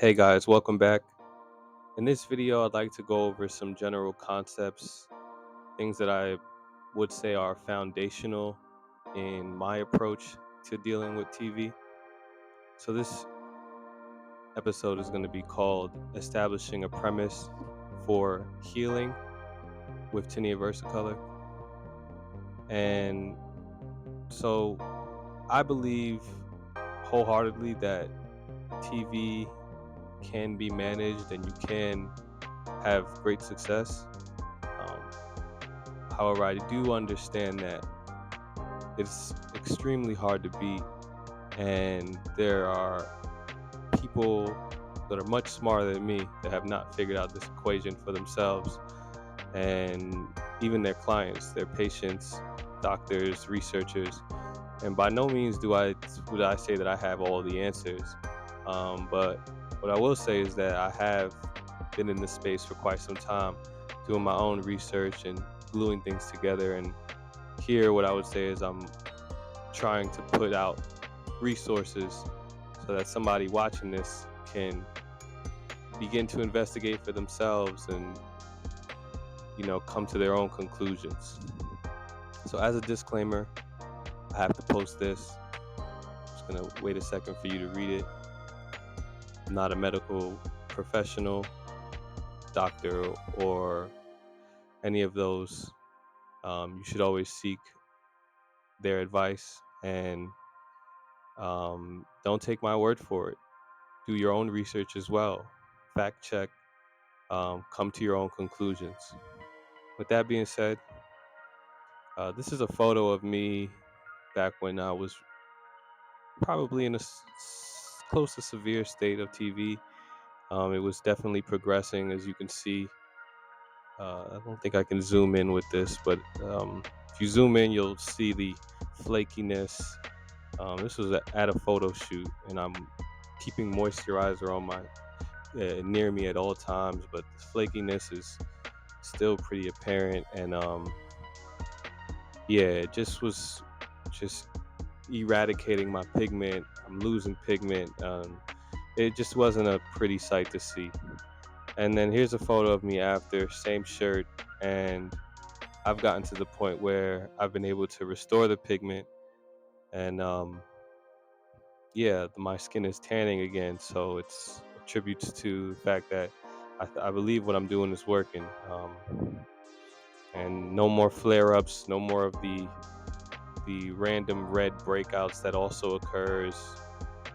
Hey guys, welcome back. In this video, I'd like to go over some general concepts, things that I would say are foundational in my approach to dealing with TV. So, this episode is going to be called Establishing a Premise for Healing with Tinea Versicolor. And so, I believe wholeheartedly that TV can be managed and you can have great success. Um, However, I do understand that it's extremely hard to beat, and there are people that are much smarter than me that have not figured out this equation for themselves, and even their clients, their patients, doctors, researchers. And by no means would I say that I have all the answers, but what I will say is that I have been in this space for quite some time, doing my own research and gluing things together. And here, what I would say is I'm trying to put out resources so that somebody watching this can begin to investigate for themselves and come to their own conclusions. So as a disclaimer, I have to post this. I'm just gonna wait a second for you to read it. I'm not a medical professional, doctor, or any of those. You should always seek their advice, and don't take my word for it. Do your own research as well. Fact check, come to your own conclusions. With that being said, this is a photo of me back when I was probably in a close to severe state of TV. It was definitely progressing, as you can see. I don't think I can zoom in with this, but if you zoom in, you'll see the flakiness. This was at a photo shoot, and I'm keeping moisturizer on my near me at all times, but the flakiness is still pretty apparent. And yeah, it just was just eradicating my pigment. I'm losing pigment. It just wasn't a pretty sight to see. And then here's a photo of me after, same shirt, and I've gotten to the point where I've been able to restore the pigment, and yeah, my skin is tanning again. So it's attributes to the fact that I believe what I'm doing is working. And no more flare-ups, no more of the random red breakouts that also occurs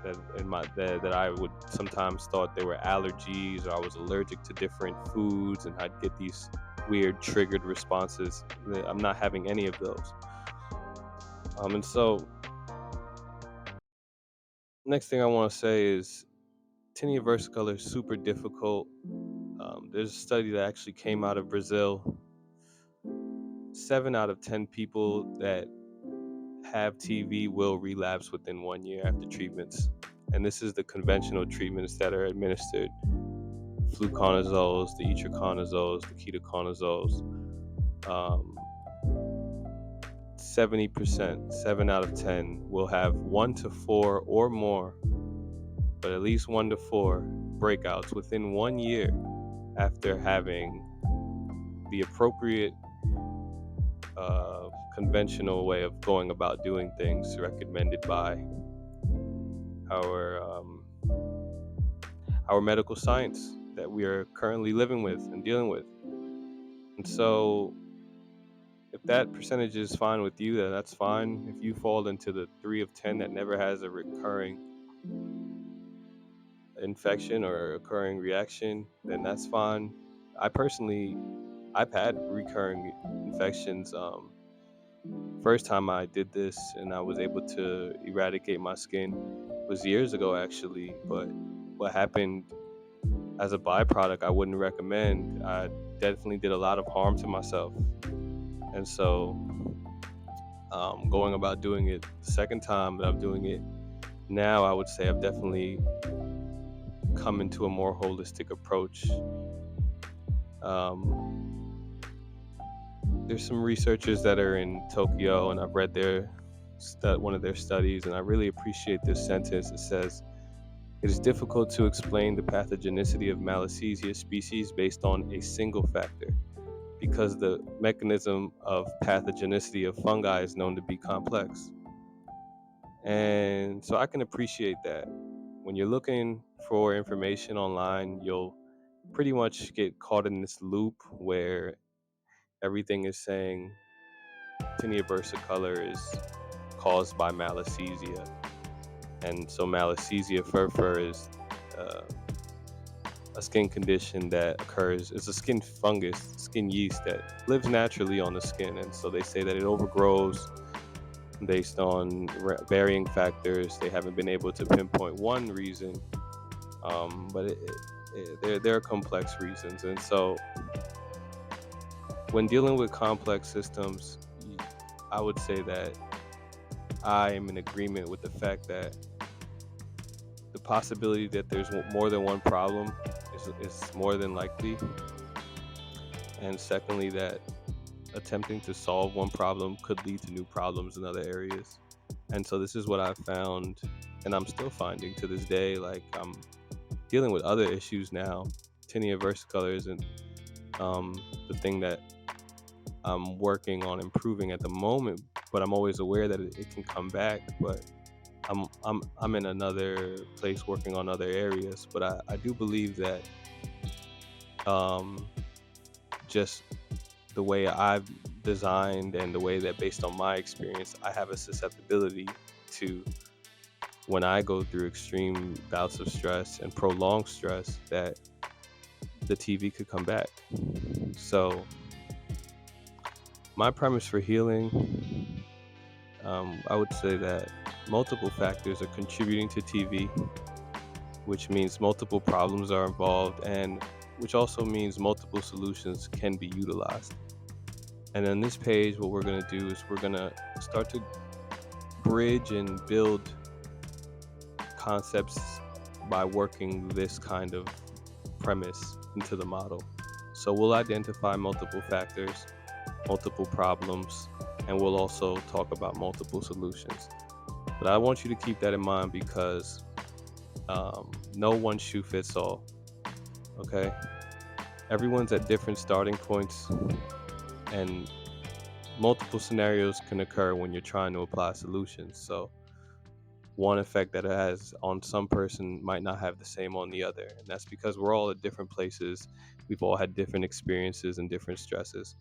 that I would sometimes thought they were allergies, or I was allergic to different foods, and I'd get these weird triggered responses. I'm not having any of those. And so next thing I want to say is tinea versicolor is super difficult. There's a study that actually came out of Brazil. 7 out of 10 people that have TV will relapse within 1 year after treatments. And this is the conventional treatments that are administered: fluconazoles, the itraconazoles, the ketoconazoles. Um, 70%, 7 out of 10, will have 1 to 4 or more, but at least 1 to 4 breakouts within 1 year after having the appropriate conventional way of going about doing things recommended by our our medical science that we are currently living with and dealing with. And so if that percentage is fine with you, then that's fine. If you fall into the 3 of 10 that never has a recurring infection or a recurring reaction, then that's fine. I personally, I've had recurring infections. First time I did this and I was able to eradicate my skin was years ago, actually. But what happened as a byproduct, I wouldn't recommend. I definitely did a lot of harm to myself. And so going about doing it the second time that I'm doing it now, I would say I've definitely come into a more holistic approach. There's some researchers that are in Tokyo, and I've read one of their studies, and I really appreciate this sentence. It says, It is difficult to explain the pathogenicity of Malassezia species based on a single factor, because the mechanism of pathogenicity of fungi is known to be complex. And so I can appreciate that. When you're looking for information online, you'll pretty much get caught in this loop where everything is saying Tinea Versicolor is caused by Malassezia. And so Malassezia furfur is uh, a skin condition that occurs. It's a skin fungus, skin yeast that lives naturally on the skin. And so they say that it overgrows based on varying factors. They haven't been able to pinpoint one reason, but there are complex reasons. And so when dealing with complex systems, I would say that I am in agreement with the fact that the possibility that there's more than one problem is more than likely. And secondly, that attempting to solve one problem could lead to new problems in other areas. And so this is what I've found, and I'm still finding to this day. Like, I'm dealing with other issues now. Tinea versicolor isn't the thing that I'm working on improving at the moment, but I'm always aware that it can come back. But I'm in another place working on other areas. But I do believe that um, just the way I've designed and the way that, based on my experience, I have a susceptibility to, when I go through extreme bouts of stress and prolonged stress, that the TV could come back. So my premise for healing, I would say that multiple factors are contributing to TV, which means multiple problems are involved, and which also means multiple solutions can be utilized. And on this page, what we're going to do is we're going to start to bridge and build concepts by working this kind of premise into the model. So we'll identify multiple factors, multiple problems, and we'll also talk about multiple solutions. But I want you to keep that in mind, because no one shoe fits all. Okay? Everyone's at different starting points, and multiple scenarios can occur when you're trying to apply solutions. So one effect that it has on some person might not have the same on the other. And that's because we're all at different places. We've all had different experiences and different stresses.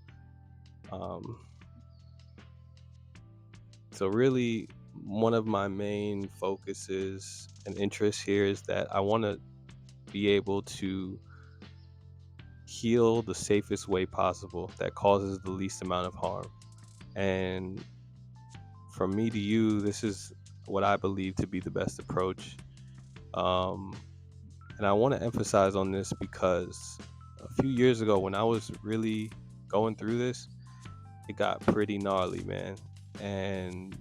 So really, one of my main focuses and interests here is that I want to be able to heal the safest way possible that causes the least amount of harm. And from me to you, this is what I believe to be the best approach. And I want to emphasize on this because a few years ago, when I was really going through this, it got pretty gnarly, man. And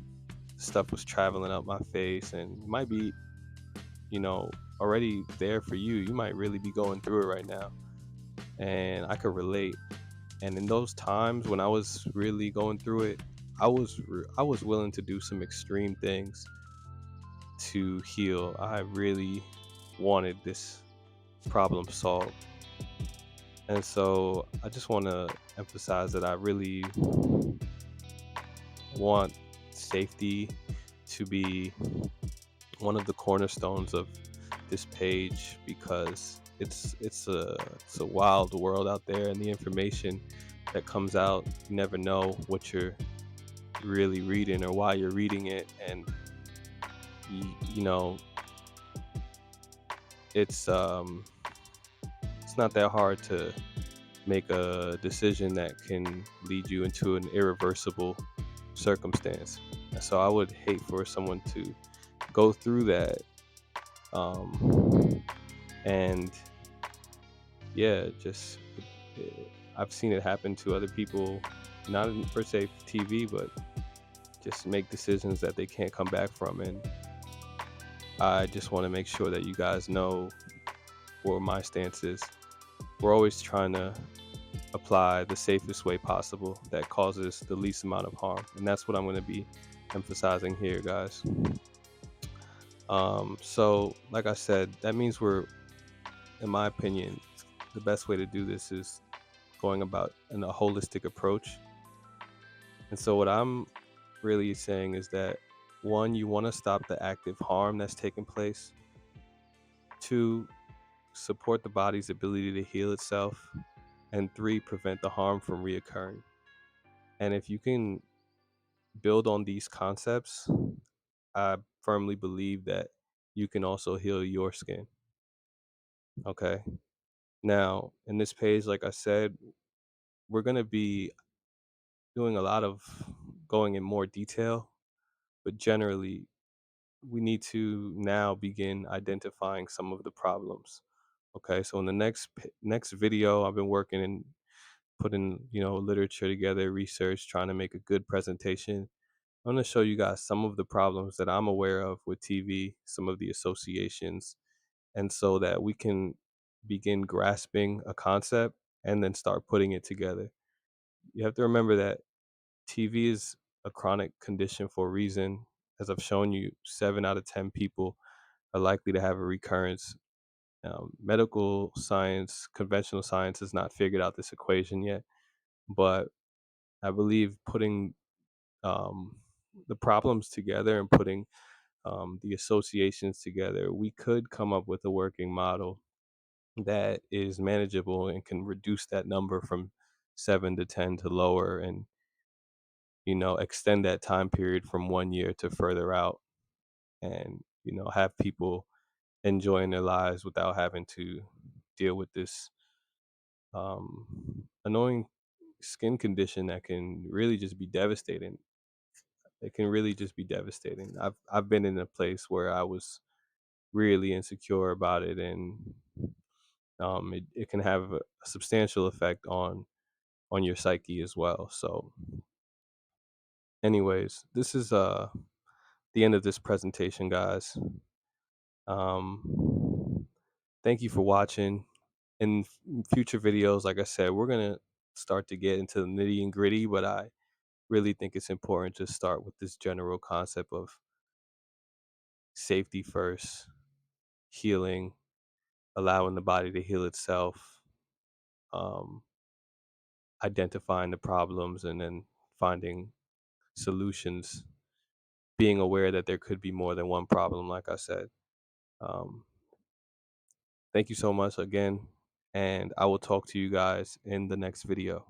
stuff was traveling up my face, and it might be, already there for you. You might really be going through it right now. And I could relate. And in those times when I was really going through it, I was willing to do some extreme things to heal. I really wanted this problem solved. And so I just want to emphasize that I really want safety to be one of the cornerstones of this page, because it's a wild world out there, and the information that comes out, you never know what you're really reading or why you're reading it. And it's not that hard to make a decision that can lead you into an irreversible circumstance. So I would hate for someone to go through that. And yeah, just I've seen it happen to other people, not in per se TV, but just make decisions that they can't come back from. And I just want to make sure that you guys know where my stance is. We're always trying to apply the safest way possible that causes the least amount of harm. And that's what I'm going to be emphasizing here, guys. So like I said, that means we're, in my opinion, the best way to do this is going about in a holistic approach. And so what I'm really saying is that, one, you want to stop the active harm that's taking place. Two, support the body's ability to heal itself. And three, prevent the harm from reoccurring. And if you can build on these concepts, I firmly believe that you can also heal your skin. Okay. Now, in this page, like I said, we're going to be doing a lot of going in more detail, but generally, we need to now begin identifying some of the problems. Okay. So in the next video, I've been working and putting, literature together, research, trying to make a good presentation. I'm going to show you guys some of the problems that I'm aware of with TV, some of the associations, and so that we can begin grasping a concept and then start putting it together. You have to remember that TV is a chronic condition for a reason. As I've shown you, 7 out of 10 people are likely to have a recurrence. Medical science, conventional science has not figured out this equation yet, but I believe putting um, the problems together and putting the associations together, we could come up with a working model that is manageable and can reduce that number from 7 to 10 to lower, and extend that time period from 1 year to further out, and have people enjoying their lives without having to deal with this annoying skin condition that can really just be devastating. It can really just be devastating. I've been in a place where I was really insecure about it, and it can have a substantial effect on your psyche as well. So, anyways, this is the end of this presentation, guys. Um, Thank you for watching. In future videos, like I said, we're gonna start to get into the nitty and gritty, but I really think it's important to start with this general concept of safety first, healing, allowing the body to heal itself, um, identifying the problems, and then finding solutions, being aware that there could be more than one problem, like I said. Um, Thank you so much again, and I will talk to you guys in the next video.